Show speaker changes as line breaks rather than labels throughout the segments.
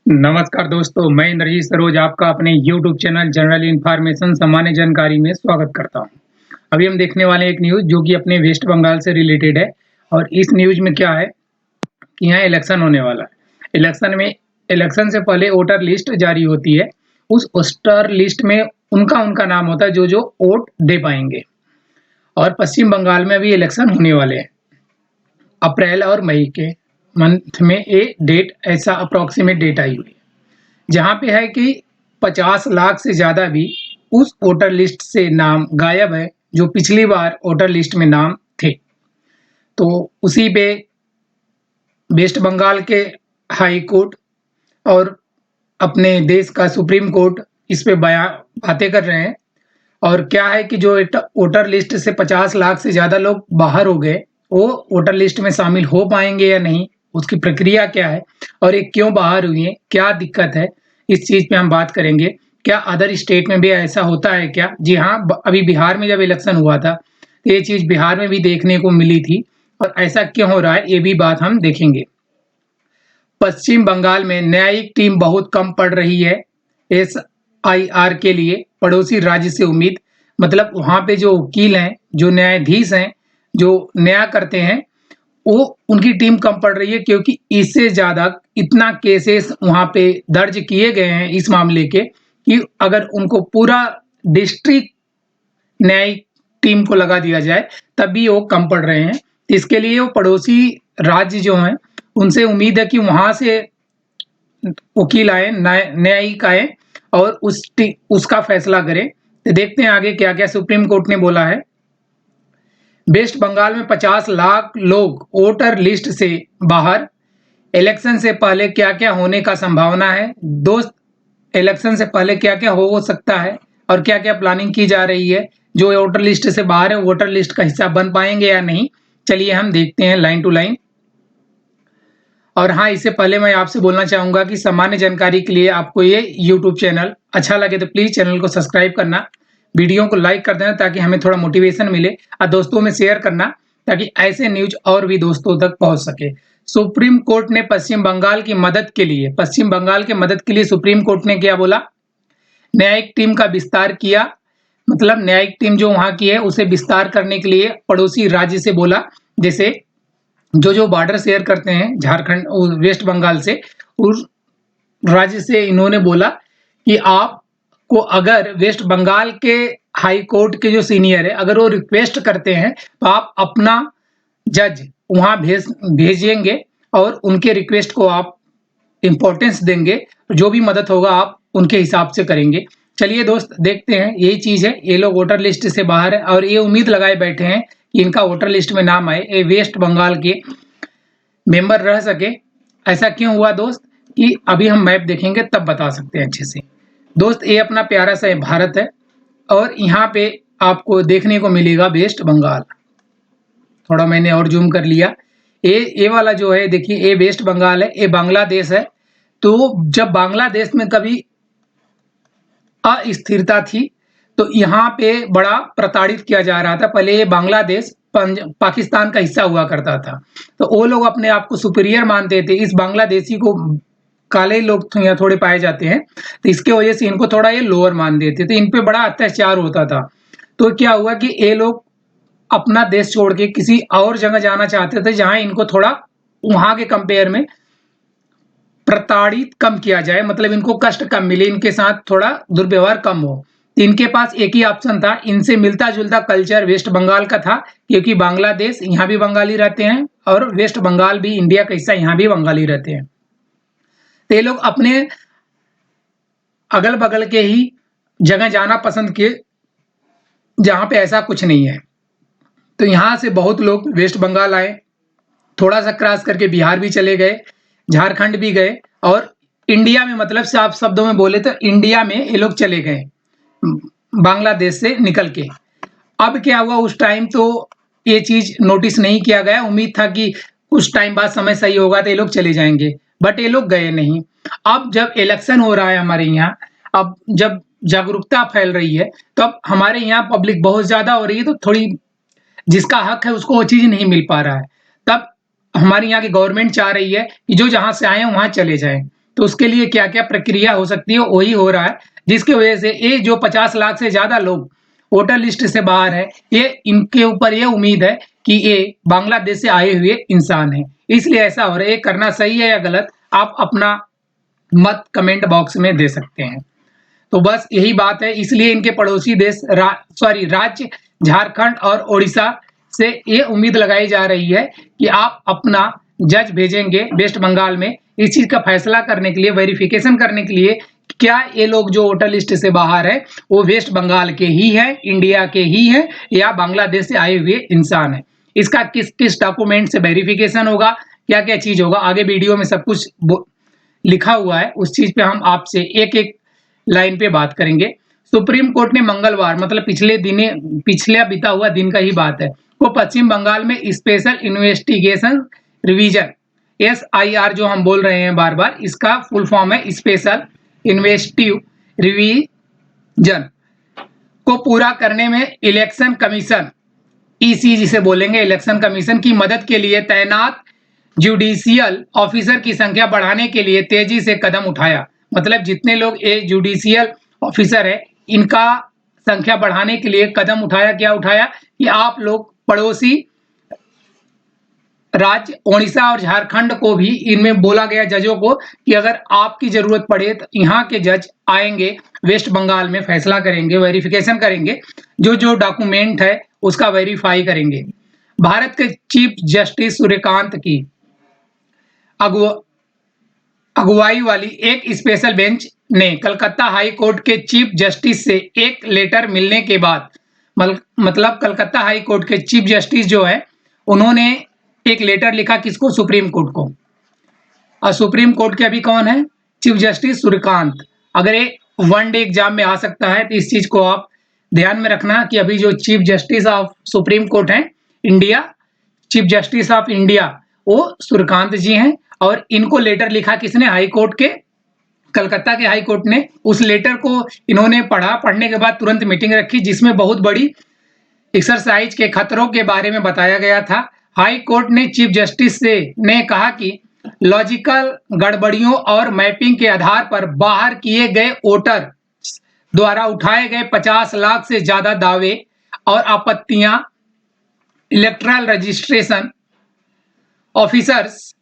नमस्कार दोस्तों, मैं इंद्रजीत सरोज आपका अपने YouTube चैनल जनरल इन्फॉर्मेशन सामान्य जानकारी में स्वागत करता हूं। अभी हम देखने वाले हैं एक न्यूज़ जो कि अपने वेस्ट बंगाल से रिलेटेड है और इस न्यूज़ में क्या है कि यहाँ इलेक्शन होने वाला है। इलेक्शन से पहले वोटर लिस्ट जारी होती है। उस वोटर लिस्ट में उनका नाम होता है जो वोट दे पाएंगे। और पश्चिम बंगाल में अभी इलेक्शन होने वाले हैं। अप्रैल और मई के मंथ में ये डेट ऐसा अप्रॉक्सीमेट डेट आई हुई है, जहाँ पे है कि 50 लाख से ज़्यादा भी उस वोटर लिस्ट से नाम गायब है जो पिछली बार वोटर लिस्ट में नाम थे। तो उसी पे वेस्ट बंगाल के हाई कोर्ट और अपने देश का सुप्रीम कोर्ट इस पे बातें कर रहे हैं। और क्या है कि जो वोटर लिस्ट से 50 लाख से ज़्यादा लोग बाहर हो गए, वो वोटर लिस्ट में शामिल हो पाएंगे या नहीं, उसकी प्रक्रिया क्या है और ये क्यों बाहर हुई है, क्या दिक्कत है, इस चीज़ पे हम बात करेंगे। क्या अदर स्टेट में भी ऐसा होता है क्या? जी हाँ, अभी बिहार में जब इलेक्शन हुआ था तो ये चीज़ बिहार में भी देखने को मिली थी और ऐसा क्यों हो रहा है ये भी बात हम देखेंगे। पश्चिम बंगाल में न्यायिक टीम बहुत कम पड़ रही है SIR के लिए, पड़ोसी राज्य से उम्मीद। मतलब वहाँ पे जो वकील हैं, जो न्यायाधीश हैं, जो न्याय करते हैं, वो उनकी टीम कम पड़ रही है क्योंकि इससे ज़्यादा इतना केसेस वहाँ पे दर्ज किए गए हैं इस मामले के कि अगर उनको पूरा डिस्ट्रिक्ट न्यायिक टीम को लगा दिया जाए तब भी वो कम पड़ रहे हैं। इसके लिए वो पड़ोसी राज्य जो हैं उनसे उम्मीद है कि वहाँ से वकील आए, न्यायिक आए और उसका फैसला करें। तो देखते हैं आगे क्या क्या सुप्रीम कोर्ट ने बोला है। वेस्ट बंगाल में 50 लाख लोग वोटर लिस्ट से बाहर। इलेक्शन से पहले क्या क्या होने का संभावना है दोस्त? इलेक्शन से पहले क्या क्या हो सकता है और क्या क्या प्लानिंग की जा रही है? जो वोटर लिस्ट से बाहर है वोटर लिस्ट का हिस्सा बन पाएंगे या नहीं, चलिए हम देखते हैं लाइन टू लाइन। और हाँ, इससे पहले मैं आपसे बोलना चाहूँगा कि सामान्य जानकारी के लिए आपको ये YouTube चैनल अच्छा लगे तो प्लीज़ चैनल को सब्सक्राइब करना, वीडियो को लाइक कर देना ताकि हमें थोड़ा मोटिवेशन मिले, और दोस्तों में शेयर करना ताकि ऐसे न्यूज और भी दोस्तों तक पहुँच सके। सुप्रीम कोर्ट ने पश्चिम बंगाल की मदद के लिए सुप्रीम कोर्ट ने क्या बोला? न्यायिक टीम का विस्तार किया। मतलब न्यायिक टीम जो वहाँ की है उसे विस्तार करने के लिए पड़ोसी राज्य से बोला। जैसे जो बॉर्डर शेयर करते हैं झारखंड वेस्ट बंगाल से, उस राज्य से इन्होंने बोला कि आपको अगर वेस्ट बंगाल के हाई कोर्ट के जो सीनियर है अगर वो रिक्वेस्ट करते हैं तो आप अपना जज वहां भेजेंगे और उनके रिक्वेस्ट को आप इम्पोर्टेंस देंगे। जो भी मदद होगा आप उनके हिसाब से करेंगे। चलिए दोस्त देखते हैं, यही चीज़ है। ये लोग वोटर लिस्ट से बाहर है और ये उम्मीद लगाए बैठे हैं कि इनका वोटर लिस्ट में नाम आए, ये वेस्ट बंगाल के मेंबर रह सके। ऐसा क्यों हुआ दोस्त कि अभी हम मैप देखेंगे तब बता सकते हैं अच्छे से। दोस्त ये अपना प्यारा सा भारत है और यहाँ पे आपको देखने को मिलेगा वेस्ट बंगाल। थोड़ा मैंने और जूम कर लिया। ये वाला जो है देखिए, ये वेस्ट बंगाल है, ये बांग्लादेश है। तो जब बांग्लादेश में कभी अस्थिरता थी तो यहाँ पे बड़ा प्रताड़ित किया जा रहा था। पहले ये बांग्लादेश पाकिस्तान का हिस्सा हुआ करता था, तो वो लोग अपने आप को सुपीरियर मानते थे। इस बांग्लादेशी को काले लोग यहाँ थोड़े पाए जाते हैं, तो इसके वजह से इनको थोड़ा ये लोअर मान देते थे। इन पे बड़ा अत्याचार होता था। तो क्या हुआ कि ये लोग अपना देश छोड़ के किसी और जगह जाना चाहते थे जहां इनको थोड़ा वहां के कंपेयर में प्रताड़ित कम किया जाए, मतलब इनको कष्ट कम मिले, इनके साथ थोड़ा दुर्व्यवहार कम हो। इनके पास एक ही ऑप्शन था, इनसे मिलता जुलता कल्चर वेस्ट बंगाल का था क्योंकि बांग्लादेश यहाँ भी बंगाली रहते हैं और वेस्ट बंगाल भी इंडिया का हिस्सा, यहाँ भी बंगाली रहते हैं। तो ये लोग अपने अगल बगल के ही जगह जाना पसंद किए जहाँ पे ऐसा कुछ नहीं है। तो यहाँ से बहुत लोग वेस्ट बंगाल आए, थोड़ा सा क्रॉस करके बिहार भी चले गए, झारखंड भी गए और इंडिया में, मतलब साफ शब्दों में बोले तो इंडिया में ये लोग चले गए बांग्लादेश से निकल के। अब क्या हुआ, उस टाइम तो ये चीज नोटिस नहीं किया गया। उम्मीद था कि कुछ टाइम बाद समय सही होगा तो ये लोग चले जाएंगे, बट ये लोग गए नहीं। अब जब इलेक्शन हो रहा है हमारे यहाँ, अब जब जागरूकता फैल रही है तो अब हमारे यहाँ पब्लिक बहुत ज्यादा हो रही है, तो थोड़ी जिसका हक है उसको वो चीज नहीं मिल पा रहा है। तब हमारे यहाँ की गवर्नमेंट चाह रही है कि जो जहां से आए वहां चले जाएं। तो उसके लिए क्या क्या प्रक्रिया हो सकती है वही हो रहा है, जिसकी वजह से ये जो 50 लाख से ज्यादा लोग वोटर लिस्ट से बाहर है, ये इनके ऊपर ये उम्मीद है कि ये बांग्लादेश से आए हुए इंसान हैं, इसलिए ऐसा हो रहा है। ये करना सही है या गलत, आप अपना मत कमेंट बॉक्स में दे सकते हैं। तो बस यही बात है, इसलिए इनके पड़ोसी देश राज्य झारखंड और ओडिशा से ये उम्मीद लगाई जा रही है कि आप अपना जज भेजेंगे वेस्ट बंगाल में इस चीज का फैसला करने के लिए, वेरिफिकेशन करने के लिए क्या ये लोग जो वोटर लिस्ट से बाहर है वो वेस्ट बंगाल के ही है, इंडिया के ही है, या बांग्लादेश से आए हुए इंसान है। इसका किस किस डॉक्यूमेंट से वेरिफिकेशन होगा, क्या क्या चीज होगा, आगे वीडियो में सब कुछ लिखा हुआ है, उस चीज पे हम आपसे एक एक लाइन पे बात करेंगे। सुप्रीम कोर्ट ने मंगलवार मतलब पिछले बीता हुआ दिन का ही बात है, वो पश्चिम बंगाल में स्पेशल इन्वेस्टिगेशन रिवीजन SIR जो हम बोल रहे हैं बार बार, इसका फुल फॉर्म है स्पेशल इन्वेस्टिव रिवीजन को पूरा करने में इलेक्शन कमीशन EC जिसे बोलेंगे इलेक्शन कमीशन की मदद के लिए तैनात जुडिशियल ऑफिसर की संख्या बढ़ाने के लिए तेजी से कदम उठाया। मतलब जितने लोग ये जुडिशियल ऑफिसर है इनका संख्या बढ़ाने के लिए कदम उठाया। क्या उठाया कि आप लोग पड़ोसी राज्य ओडिशा और झारखंड को भी, इनमें बोला गया जजों को कि अगर आपकी जरूरत पड़े तो यहाँ के जज आएंगे वेस्ट बंगाल में, फैसला करेंगे, वेरिफिकेशन करेंगे, जो जो डॉक्यूमेंट है उसका वेरीफाई करेंगे। भारत के चीफ जस्टिस सूर्यकांत की अगुवाई वाली एक स्पेशल बेंच ने कलकत्ता हाई कोर्ट के चीफ जस्टिस से एक लेटर मिलने के बाद, मतलब कलकत्ता हाई कोर्ट के चीफ जस्टिस जो है उन्होंने एक लेटर लिखा किसको, सुप्रीम कोर्ट को। और सुप्रीम कोर्ट के अभी कौन है, चीफ जस्टिस सूर्यकांत। अगर ये वनडे एग्जाम में आ सकता है तो इस चीज को आप ध्यान में रखना कि अभी जो chief justice of supreme court है India, chief justice of India वो सूर्यकांत जी हैं। और इनको लेटर लिखा किसने, हाई कोर्ट के, कलकत्ता के हाई कोर्ट ने। उस लेटर को इन्होंने पढ़ा, पढ़ने के बाद तुरंत मीटिंग रखी जिसमें बहुत बड़ी एक्सरसाइज के खतरों के बारे में बताया गया था। हाई कोर्ट ने चीफ जस्टिस से ने कहा कि लॉजिकल गड़बड़ियों और मैपिंग के आधार पर बाहर किए गए वोटर द्वारा उठाए गए 50 लाख से ज्यादा दावे और आपत्तियां electoral registration officers,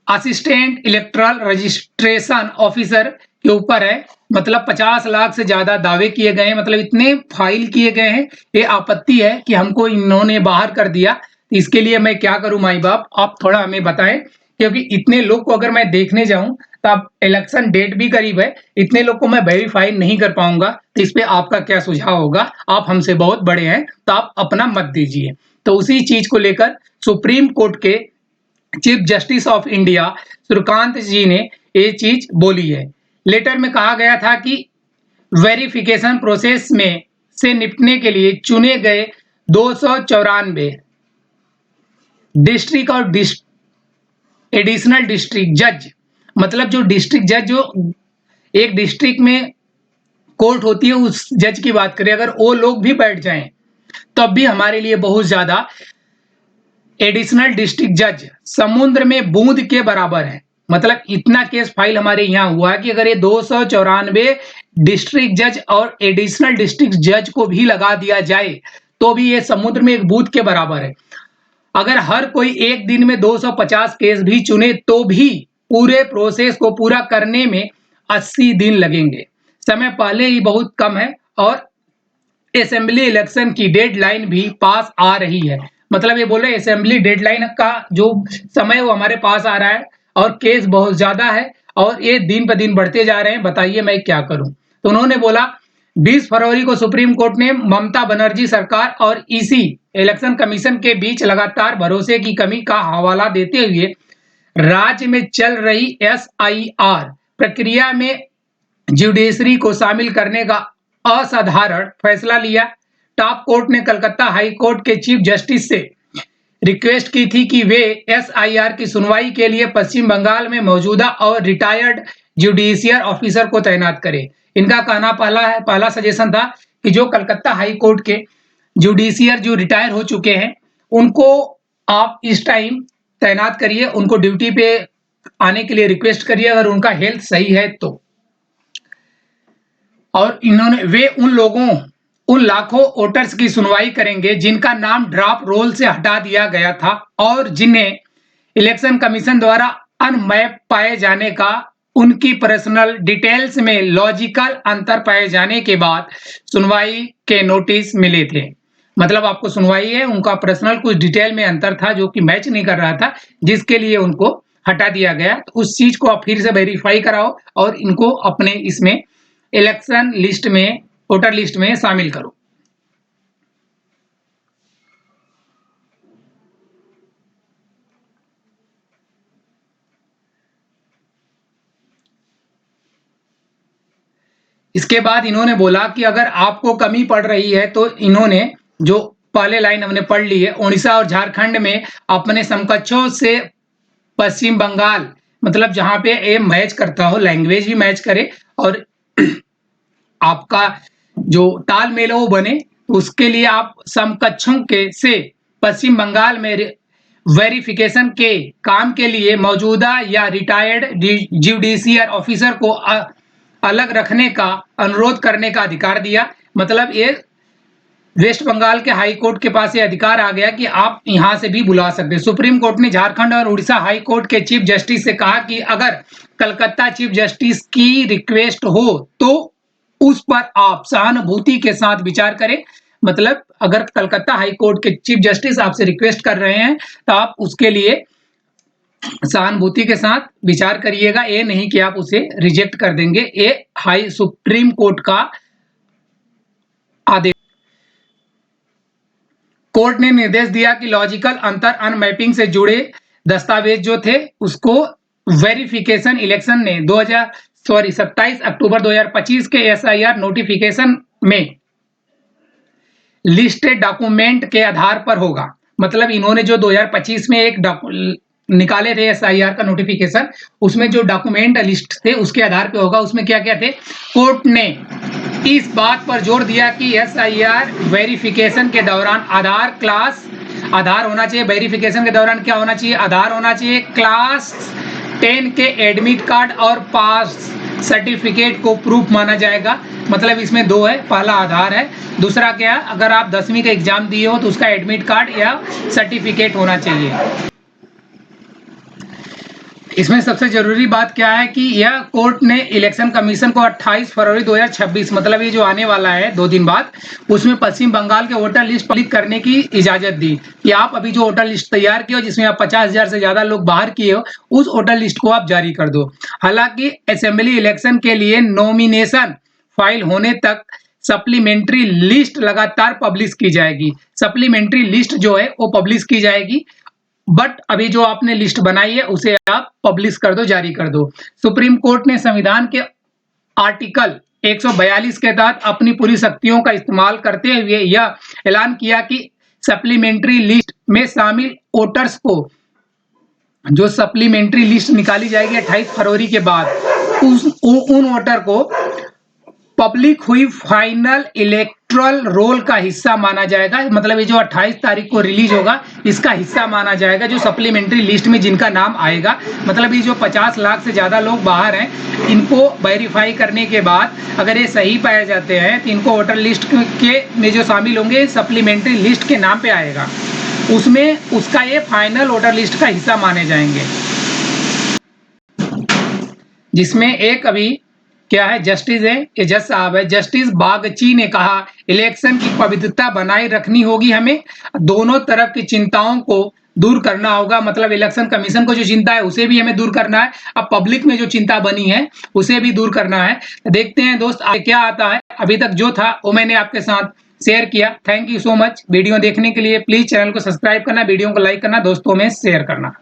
assistant electoral registration officer के ऊपर है। मतलब 50 लाख से ज्यादा दावे किए गए हैं, मतलब इतने फाइल किए गए हैं। ये आपत्ति है कि हमको इन्होंने बाहर कर दिया, तो इसके लिए मैं क्या करूं माई बाप, आप थोड़ा हमें बताएं, क्योंकि इतने लोग को अगर मैं देखने जाऊं तो अब इलेक्शन डेट भी करीब है, इतने लोग को मैं वेरीफाई नहीं कर पाऊंगा। तो इस पे आपका क्या सुझाव होगा, आप हमसे बहुत बड़े हैं तो आप अपना मत दीजिए। तो उसी चीज को लेकर सुप्रीम कोर्ट के chief justice of India Suryakant ji ने ये चीज बोली है। लेटर में कहा गया था कि वेरिफिकेशन प्रोसेस में से निपटने के लिए चुने गए 294 डिस्ट्रिक्ट और एडिशनल डिस्ट्रिक्ट जज, मतलब जो डिस्ट्रिक्ट जज जो एक डिस्ट्रिक्ट में कोर्ट होती है उस जज की बात करें, अगर वो लोग भी बैठ जाएं तब भी हमारे लिए बहुत ज्यादा। एडिशनल डिस्ट्रिक्ट जज समुद्र में बूंद के बराबर है। मतलब इतना केस फाइल हमारे यहाँ हुआ कि अगर ये 294 डिस्ट्रिक्ट जज और एडिशनल डिस्ट्रिक्ट जज को भी लगा दिया जाए तो भी ये समुद्र में एक बूंद के बराबर है। अगर हर कोई एक दिन में 250 केस भी चुने तो भी पूरे प्रोसेस को पूरा करने में 80 दिन लगेंगे। समय पहले ही बहुत कम है और असेंबली इलेक्शन की डेडलाइन भी पास आ रही है। मतलब ये बोल रहे असेंबली डेडलाइन का जो समय वो हमारे पास आ रहा है और केस बहुत ज्यादा है और ये दिन पर दिन बढ़ते जा रहे हैं, बताइए मैं क्या करूं। तो उन्होंने बोला 20 फरवरी को सुप्रीम कोर्ट ने ममता बनर्जी सरकार और ईसी इलेक्शन कमीशन के बीच लगातार भरोसे की कमी का हवाला देते हुए राज्य में चल रही SIR प्रक्रिया में जुडिशरी को शामिल करने का असाधारण फैसला लिया। टॉप कोर्ट ने कलकत्ता हाई कोर्ट के चीफ जस्टिस से रिक्वेस्ट की थी कि वे SIR की सुनवाई के लिए पश्चिम बंगाल में मौजूदा और रिटायर्ड जुडिशियल ऑफिसर को तैनात करें। इनका कहना पहला सजेशन था कि जो कलकत्ता हाई कोर्ट के जुडिशियल जो रिटायर हो चुके हैं उनको आप इस टाइम तैनात करिए, उनको ड्यूटी पे आने के लिए रिक्वेस्ट करिए अगर उनका हेल्थ सही है तो। और वे उन लाखों वोटर्स की सुनवाई करेंगे जिनका नाम ड्रॉप रोल से हटा दिया गया था और जिन्हें इलेक्शन कमीशन द्वारा अनमैप पाए जाने का उनकी पर्सनल डिटेल्स में लॉजिकल अंतर पाए जाने के बाद सुनवाई के नोटिस मिले थे। मतलब आपको सुनवाई है, उनका पर्सनल कुछ डिटेल में अंतर था जो कि मैच नहीं कर रहा था, जिसके लिए उनको हटा दिया गया। तो उस चीज को आप फिर से वेरीफाई कराओ और इनको अपने इसमें इलेक्शन लिस्ट में, वोटर लिस्ट में शामिल करो। इसके बाद इन्होंने बोला कि अगर आपको कमी पड़ रही है तो इन्होंने जो पहले लाइन हमने पढ़ ली है, उड़ीसा और झारखंड में अपने समकक्षों से पश्चिम बंगाल, मतलब जहां पे ये मैच करता हो, लैंग्वेज भी मैच करे और आपका जो तालमेल वो बने, उसके लिए आप समकक्षों के से पश्चिम बंगाल में वेरिफिकेशन के काम के लिए मौजूदा या रिटायर्ड जुडिशियल ऑफिसर को अलग रखने का अनुरोध करने का अधिकार दिया। मतलब ये वेस्ट बंगाल के हाई कोर्ट के पास ये अधिकार आ गया कि आप यहां से भी बुला सकते हैं। सुप्रीम कोर्ट ने झारखंड और उड़ीसा हाई कोर्ट के चीफ जस्टिस से कहा कि अगर कलकत्ता चीफ जस्टिस की रिक्वेस्ट हो तो उस पर आप सहानुभूति के साथ विचार करें। मतलब अगर कलकत्ता हाई कोर्ट के चीफ जस्टिस आपसे रिक्वेस्ट कर रहे हैं तो आप उसके लिए सहानुभूति के साथ विचार करिएगा, ये नहीं कि आप उसे रिजेक्ट कर देंगे। ये सुप्रीम कोर्ट का आदेश। कोर्ट ने निर्देश दिया कि लॉजिकल अंतर अनमैपिंग से जुड़े दस्तावेज जो थे उसको वेरिफिकेशन इलेक्शन ने 27 अक्टूबर 2025 के एसआईआर नोटिफिकेशन में लिस्टेड डॉक्यूमेंट के आधार पर होगा। मतलब इन्होंने जो 2025 में एक निकाले थे एसआईआर का नोटिफिकेशन, उसमें जो डॉक्यूमेंट लिस्ट थे उसके आधार पे होगा। उसमें क्या क्या थे? कोर्ट ने इस बात पर जोर दिया कि एसआईआर वेरिफिकेशन के दौरान आधार होना चाहिए। वेरिफिकेशन के दौरान क्या होना चाहिए? आधार होना चाहिए। क्लास 10 के एडमिट कार्ड और पास सर्टिफिकेट को प्रूफ माना जाएगा। मतलब इसमें दो है, पहला आधार है, दूसरा क्या, अगर आप 10वीं का एग्जाम दिए हो तो उसका एडमिट कार्ड या सर्टिफिकेट होना चाहिए। इसमें सबसे जरूरी बात क्या है कि यह कोर्ट ने इलेक्शन कमीशन को 28 फरवरी 2026, मतलब ये जो आने वाला है 2 दिन बाद, उसमें पश्चिम बंगाल के वोटर लिस्ट पब्लिक करने की इजाजत दी कि आप अभी जो वोटर लिस्ट तैयार किए हो जिसमें आप 50,000 से ज्यादा लोग बाहर किए हो, उस वोटर लिस्ट को आप जारी कर दो। हालांकि असेंबली इलेक्शन के लिए नॉमिनेशन फाइल होने तक सप्लीमेंट्री लिस्ट लगातार पब्लिश की जाएगी। सप्लीमेंट्री लिस्ट जो है वो पब्लिश की जाएगी, बट अभी जो आपने लिस्ट बनाई है उसे आप पब्लिश कर दो, जारी कर दो। सुप्रीम कोर्ट ने संविधान के आर्टिकल 142 के तहत अपनी पूरी शक्तियों का इस्तेमाल करते हुए यह ऐलान किया कि सप्लीमेंट्री लिस्ट में शामिल वोटर्स को, जो सप्लीमेंट्री लिस्ट निकाली जाएगी 28 फरवरी के बाद, उन वोटर को पब्लिक हुई फाइनल इलेक्ट्रल रोल का हिस्सा माना जाएगा। मतलब ये जो 28 तारीख को रिलीज होगा इसका हिस्सा माना जाएगा, जो सप्लीमेंट्री लिस्ट में जिनका नाम आएगा। मतलब ये जो 50 लाख से ज्यादा लोग बाहर हैं, इनको वेरीफाई करने के बाद अगर ये सही पाए जाते हैं तो इनको वोटर लिस्ट के में जो शामिल होंगे सप्लीमेंट्री लिस्ट के नाम पे आएगा, उसमें उसका ये फाइनल वोटर लिस्ट का हिस्सा माने जाएंगे। जिसमें एक अभी क्या है, जस्टिस है, ये जज साहब है, जस्टिस बागची ने कहा इलेक्शन की पवित्रता बनाए रखनी होगी, हमें दोनों तरफ की चिंताओं को दूर करना होगा। मतलब इलेक्शन कमीशन को जो चिंता है उसे भी हमें दूर करना है, अब पब्लिक में जो चिंता बनी है उसे भी दूर करना है। देखते हैं दोस्त आगे क्या आता है। अभी तक जो था वो मैंने आपके साथ शेयर किया। Thank you so much. Video देखने के लिए प्लीज चैनल को सब्सक्राइब करना, वीडियो को लाइक करना, दोस्तों में शेयर करना।